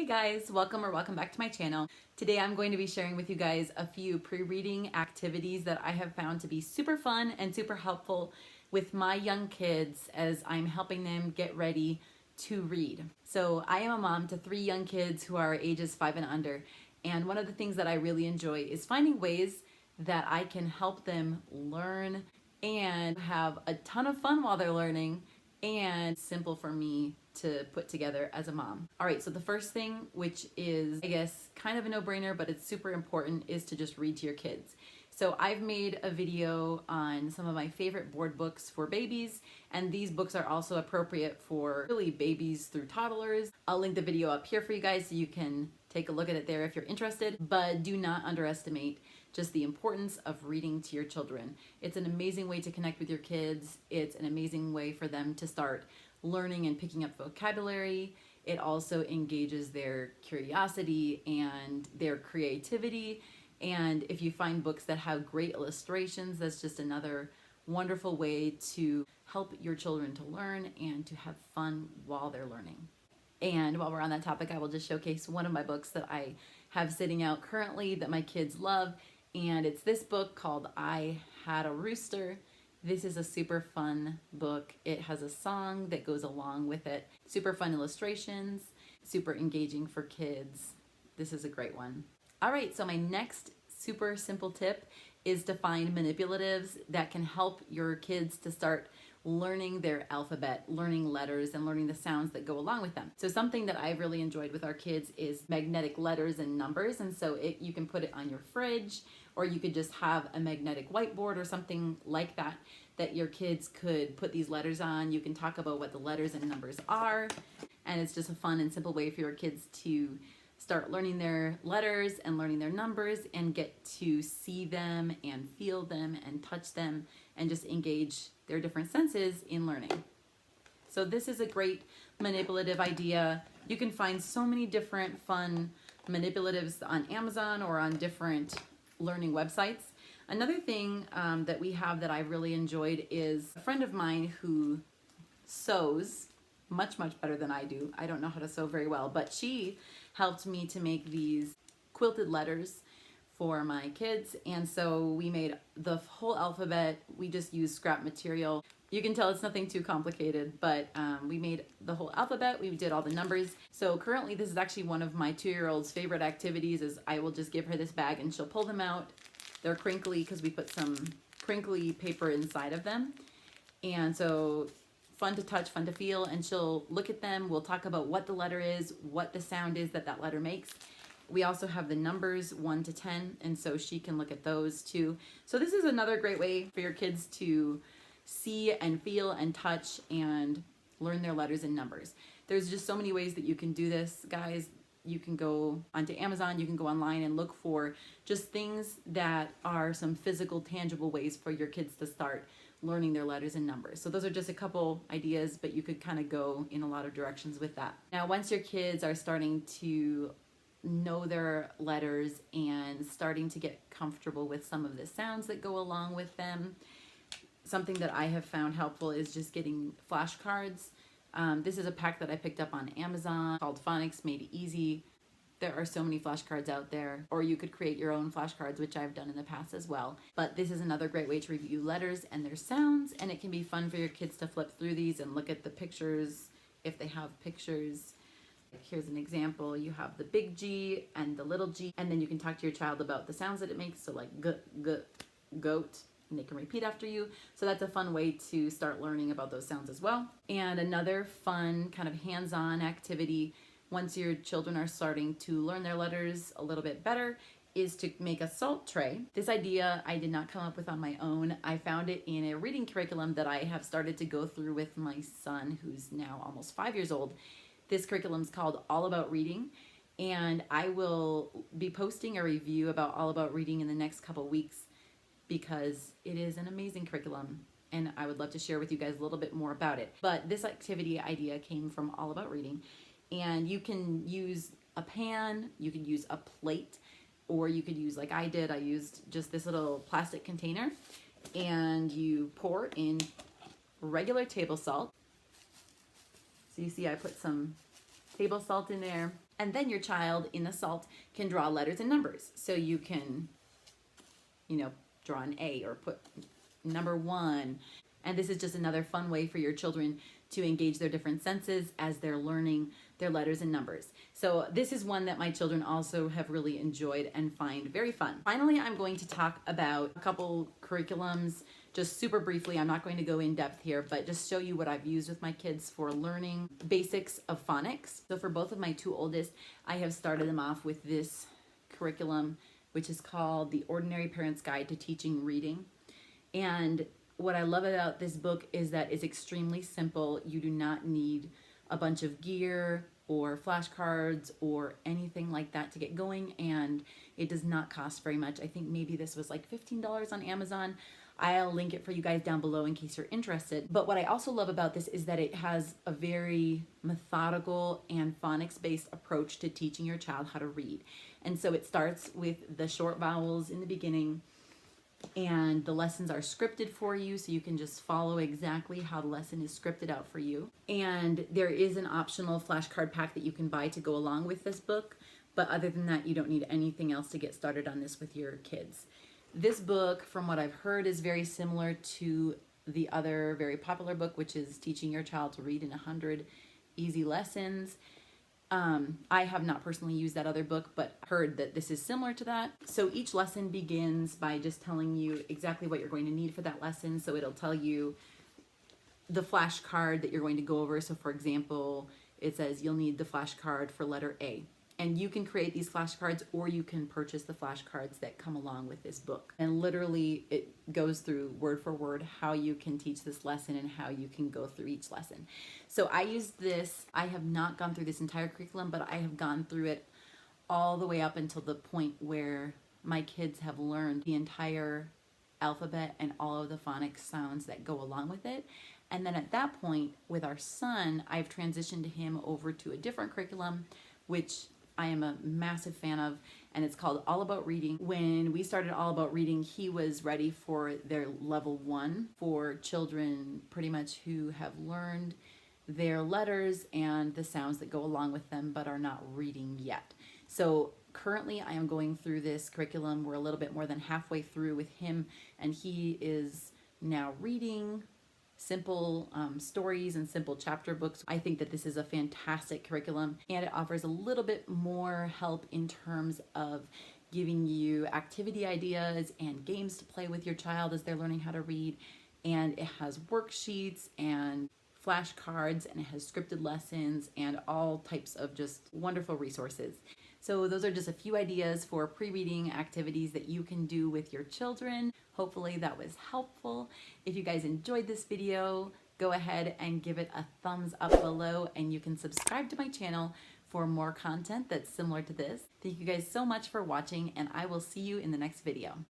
Hey guys, welcome back to my channel. Today I'm going to be sharing with you guys a few pre-reading activities that I have found to be super fun and super helpful with my young kids as I'm helping them get ready to read. So I am a mom to 3 young kids who are ages 5 and under, and one of the things that I really enjoy is finding ways that I can help them learn and have a ton of fun while they're learning, and simple for me to put together as a mom. All right, so the first thing, which is I guess kind of a no-brainer, but it's super important, is to just read to your kids. So I've made a video on some of my favorite board books for babies, and these books are also appropriate for really babies through toddlers. I'll link the video up here for you guys so you can take a look at it there if you're interested, but do not underestimate just the importance of reading to your children. It's an amazing way to connect with your kids. It's an amazing way for them to start learning and picking up vocabulary. It also engages their curiosity and their creativity. And if you find books that have great illustrations, that's just another wonderful way to help your children to learn and to have fun while they're learning. And while we're on that topic, I will just showcase one of my books that I have sitting out currently that my kids love. And it's this book called I Had a Rooster. This is a super fun book. It has a song that goes along with it. Super fun illustrations, super engaging for kids. This is a great one. All right, so my next super simple tip is to find manipulatives that can help your kids to start learning their alphabet, learning letters, and learning the sounds that go along with them. So something that I've really enjoyed with our kids is magnetic letters and numbers. And so you can put it on your fridge, or you could just have a magnetic whiteboard or something like that, that your kids could put these letters on. You can talk about what the letters and numbers are. And it's just a fun and simple way for your kids to start learning their letters and learning their numbers and get to see them and feel them and touch them and just engage their different senses in learning. So this is a great manipulative idea. You can find so many different fun manipulatives on Amazon or on different learning websites. Another thing that we have that I've really enjoyed is a friend of mine who sews much better than I do. I don't know how to sew very well, but she helped me to make these quilted letters for my kids. And so we made the whole alphabet. We just used scrap material. You can tell it's nothing too complicated, but we made the whole alphabet. We did all the numbers. So currently this is actually one of my 2-year-old's favorite activities. Is I will just give her this bag and she'll pull them out. They're crinkly because we put some crinkly paper inside of them. And so fun to touch, fun to feel, and she'll look at them. We'll talk about what the letter is, what the sound is that that letter makes. We also have the numbers 1 to 10, and so she can look at those too. So this is another great way for your kids to see and feel and touch and learn their letters and numbers. There's just so many ways that you can do this, guys. You can go onto Amazon, you can go online and look for just things that are some physical, tangible ways for your kids to start learning their letters and numbers. So those are just a couple ideas, but you could kind of go in a lot of directions with that. Now, once your kids are starting to know their letters and starting to get comfortable with some of the sounds that go along with them, something that I have found helpful is just getting flashcards. This is a pack that I picked up on Amazon called Phonics Made Easy. There are so many flashcards out there, or you could create your own flashcards, which I've done in the past as well. But this is another great way to review letters and their sounds, and it can be fun for your kids to flip through these and look at the pictures if they have pictures. Here's an example. You have the big G and the little g, and then you can talk to your child about the sounds that it makes. So like g, goat, and they can repeat after you. So that's a fun way to start learning about those sounds as well. And another fun kind of hands-on activity once your children are starting to learn their letters a little bit better is to make a salt tray. This idea I did not come up with on my own. I found it in a reading curriculum that I have started to go through with my son, who's now almost 5 years old. This curriculum is called All About Reading, and I will be posting a review about All About Reading in the next couple weeks because it is an amazing curriculum, and I would love to share with you guys a little bit more about it. But this activity idea came from All About Reading, and you can use a pan, you could use a plate, or you could use, like I did, I used just this little plastic container, and you pour in regular table salt. So you see I put some table salt in there, And then your child in the salt can draw letters and numbers. So you can, draw an A or put number 1. And this is just another fun way for your children to engage their different senses as they're learning their letters and numbers. So this is one that my children also have really enjoyed and find very fun. Finally, I'm going to talk about a couple curriculums just super briefly. I'm not going to go in depth here, but just show you what I've used with my kids for learning basics of phonics. So for both of my 2 oldest, I have started them off with this curriculum, which is called The Ordinary Parent's Guide to Teaching Reading. And what I love about this book is that it's extremely simple. You do not need a bunch of gear or flashcards or anything like that to get going, and it does not cost very much. I think maybe this was like $15 on Amazon. I'll link it for you guys down below in case you're interested. But what I also love about this is that it has a very methodical and phonics-based approach to teaching your child how to read. And so it starts with the short vowels in the beginning, and the lessons are scripted for you, so you can just follow exactly how the lesson is scripted out for you. And there is an optional flashcard pack that you can buy to go along with this book, but other than that, you don't need anything else to get started on this with your kids. This book, from what I've heard, is very similar to the other very popular book, which is Teaching Your Child to Read in 100 Easy Lessons. I have not personally used that other book, but heard that this is similar to that. So each lesson begins by just telling you exactly what you're going to need for that lesson. So it'll tell you the flashcard that you're going to go over. So for example, it says you'll need the flashcard for letter A. And you can create these flashcards, or you can purchase the flashcards that come along with this book. And literally it goes through word for word how you can teach this lesson and how you can go through each lesson. So I used this. I have not gone through this entire curriculum, but I have gone through it all the way up until the point where my kids have learned the entire alphabet and all of the phonics sounds that go along with it. And then at that point, with our son, I've transitioned him over to a different curriculum, which I am a massive fan of, and it's called All About Reading. When we started All About Reading, he was ready for their level 1 for children pretty much who have learned their letters and the sounds that go along with them but are not reading yet. So currently I am going through this curriculum. We're a little bit more than halfway through with him, and he is now reading simple stories and simple chapter books. I think that this is a fantastic curriculum, and it offers a little bit more help in terms of giving you activity ideas and games to play with your child as they're learning how to read. And it has worksheets and flashcards, and it has scripted lessons and all types of just wonderful resources. So those are just a few ideas for pre-reading activities that you can do with your children. Hopefully that was helpful. If you guys enjoyed this video, go ahead and give it a thumbs up below, and you can subscribe to my channel for more content that's similar to this. Thank you guys so much for watching, and I will see you in the next video.